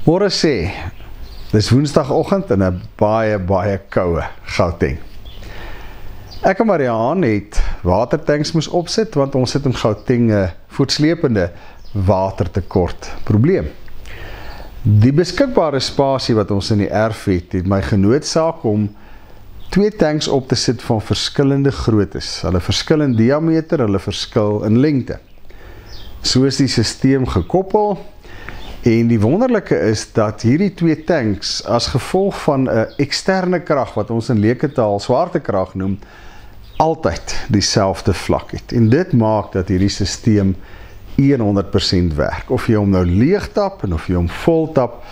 Môre sê, dis woensdagoggend in 'n baie koue Gauteng. Ek en Mariaan het watertanks moes opsit, want ons het in Gauteng 'n voortsleepende watertekort probleem. Die beskikbare spasie wat ons in die erf het my genoodsaak om 2 tanks op te sit van verskillende groottes. Hulle verskil in diameter, hulle verskil in lengte. So is die sisteem gekoppel, en die wonderlike is dat hierdie 2 tanks as gevolg van 'n eksterne krag, wat ons in leeketaal swaartekrag noem, altyd dieselfde vlak het. En dit maak dat hierdie sisteem 100% werk. Of jy hom nou leeg tap en of jy hom vol tap,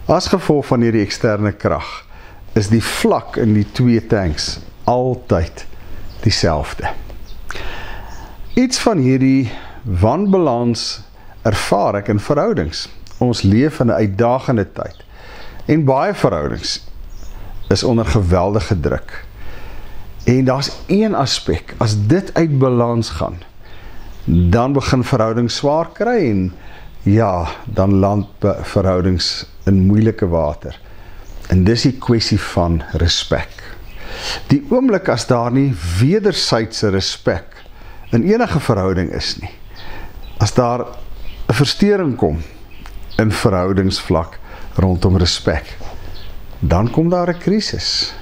as gevolg van hierdie eksterne krag, is die vlak in die 2 tanks altyd dieselfde. Iets van hierdie wanbalans ervaar ek in verhoudings. Ons leef in 'n uitdagende tyd. En baie verhoudings is onder geweldige druk. En daar's een aspek, as dit uit balans gaan, dan begin verhoudings swaar kry en ja, dan land verhoudings in moeilike water. En dis die kwessie van respek. Die oomblik as daar nie wederwysige respek in enige verhouding is nie, as daar 'n verstoring kom in verhoudingsvlak rondom respek, dan kom daar 'n krisis.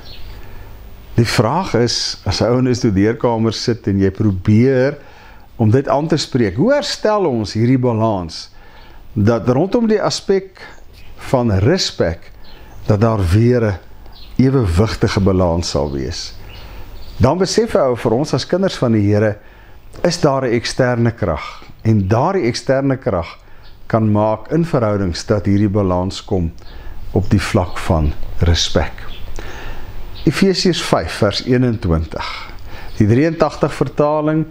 Die vraag is, as 'n ou in 'n studeerkamer sit en jy probeer om dit aan te spreek, hoe herstel ons hierdie balans, dat rondom die aspek van respek, dat daar weer 'n ewewigtige balans sal wees. Dan besef jy vir ons as kinders van die Here, is daar 'n eksterne krag, en daardie eksterne krag kan maak in verhoudings dat hierdie balans kom op die vlak van respek. Efesiërs 5 vers 21. Die 83 vertaling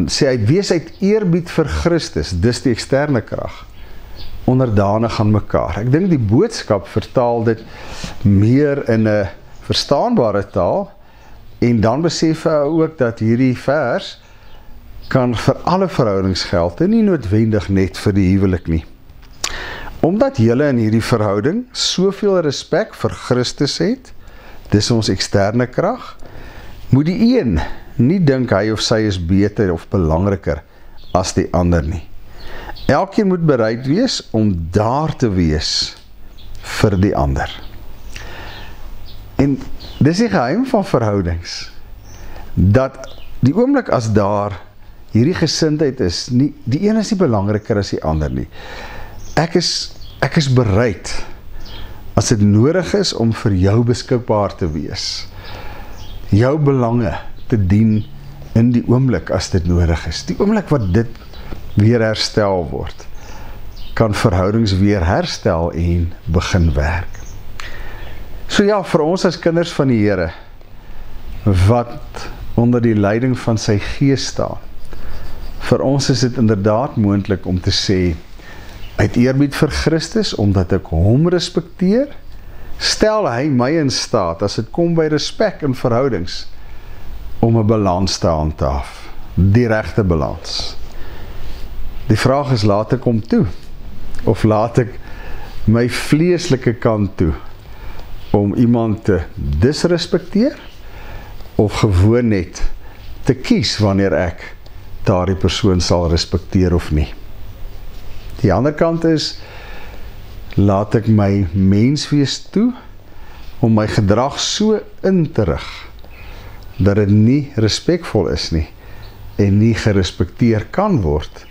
sê hy, wees uit eerbied vir Christus, dis die eksterne krag, onderdanig aan mekaar. Ek dink die boodskap vertaal dit meer in 'n verstaanbare taal, en dan besef hy ook dat hierdie vers kan vir alle verhoudings geld, en nie noodwendig net vir die huwelik nie. Omdat julle in hierdie verhouding soveel respek vir Christus het, dis ons eksterne krag, moet die een nie dink hy of sy is beter of belangriker as die ander nie. Elkeen moet bereid wees om daar te wees vir die ander. En dis die geheim van verhoudings, dat die oomblik as daar hierdie gesindheid is, die een is nie belangriker as die ander nie. Ek is bereid, as dit nodig is, om vir jou beskikbaar te wees. Jou belange te dien in die oomblik as dit nodig is. Die oomblik wat dit weer herstel word, kan verhoudings weer herstel en begin werk. So ja, vir ons as kinders van die Here, wat onder die leiding van sy Gees staan, vir ons is dit inderdaad moontlik om te sê, uit eerbied vir Christus, omdat ek hom respekteer, stel hy my in staat, as dit kom by respek in verhoudings, om 'n balans te handhaaf, die regte balans. Die vraag is, laat ek hom toe, of laat ek my vleeslike kant toe, om iemand te disrespekteer, of gewoon net te kies wanneer ek daardie persoon sal respekteer of nie. Die ander kant is, laat ek my menswees toe, om my gedrag so in te rig, dat dit nie respekvol is nie, en nie gerespekteer kan word,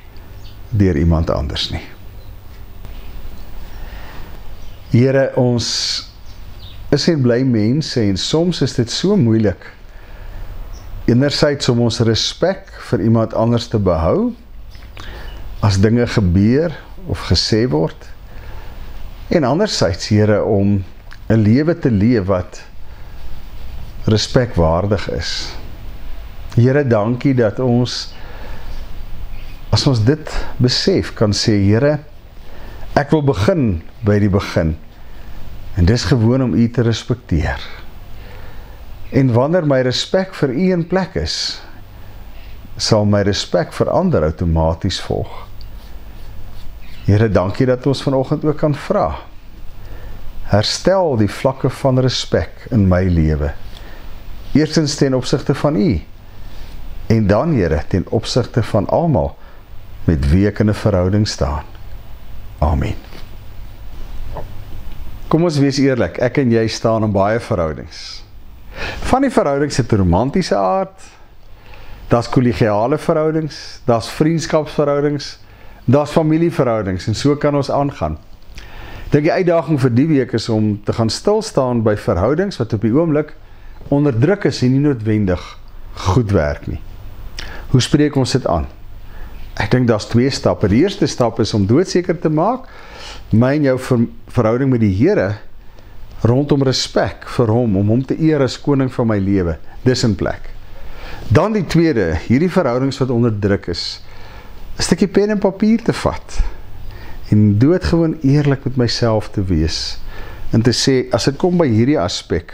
deur iemand anders nie. Here, ons is nie bly mense, en soms is dit so moeilik, enerzijds om ons respek vir iemand anders te behou, as dinge gebeur of gesê word, en anderzijds, Here, om 'n lewe te leef wat respekwaardig is. Here, dankie dat ons, as ons dit besef, kan sê, Here, ek wil begin by die begin, en dis gewoon om U te respekteer. En wanneer my respek vir U in plek is, sal my respek vir ander outomaties volg. Here, dankie dat ons vanoggend ook kan vra, herstel die vlakke van respek in my lewe. Eerstens ten opsigte van U, en dan, Here, ten opsigte van almal met wie ek in 'n verhouding staan. Amen. Kom ons wees eerlik, ek en jy staan in baie verhoudings. Van die verhoudings het 'n romantiese aard, daar's kollegiale verhoudings, daar's vriendskapsverhoudings, daar's familieverhoudings, en so kan ons aangaan. Ek dink die uitdaging vir die week is om te gaan stilstaan by verhoudings wat op die oomblik onder druk is en nie noodwendig goed werk nie. Hoe spreek ons dit aan? Ek dink daar's 2 stappe. Die eerste stap is om doodseker te maak, my en jou verhouding met die Here, rondom respek vir hom, om hom te eer as koning van my lewe, dis in plek. Dan die tweede, hierdie verhoudings wat onder druk is, 'n stukkie pen en papier te vat, en doodgewoon eerlik met myself te wees, en te sê, as dit kom by hierdie aspek,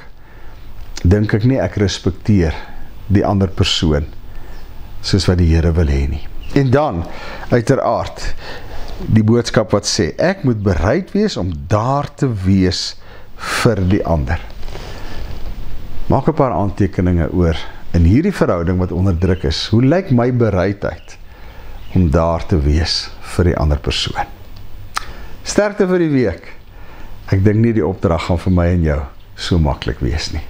dink ek nie ek respekteer die ander persoon, soos wat die Here wil hê nie. En dan, uiteraard, die boodskap wat sê, ek moet bereid wees om daar te wees vir die ander. Maak 'n paar aantekeninge oor, in hierdie verhouding wat onder druk is, hoe lyk my bereidheid om daar te wees vir die ander persoon? Sterkte vir die week. Ek dink nie die opdrag gaan vir my en jou so maklik wees nie.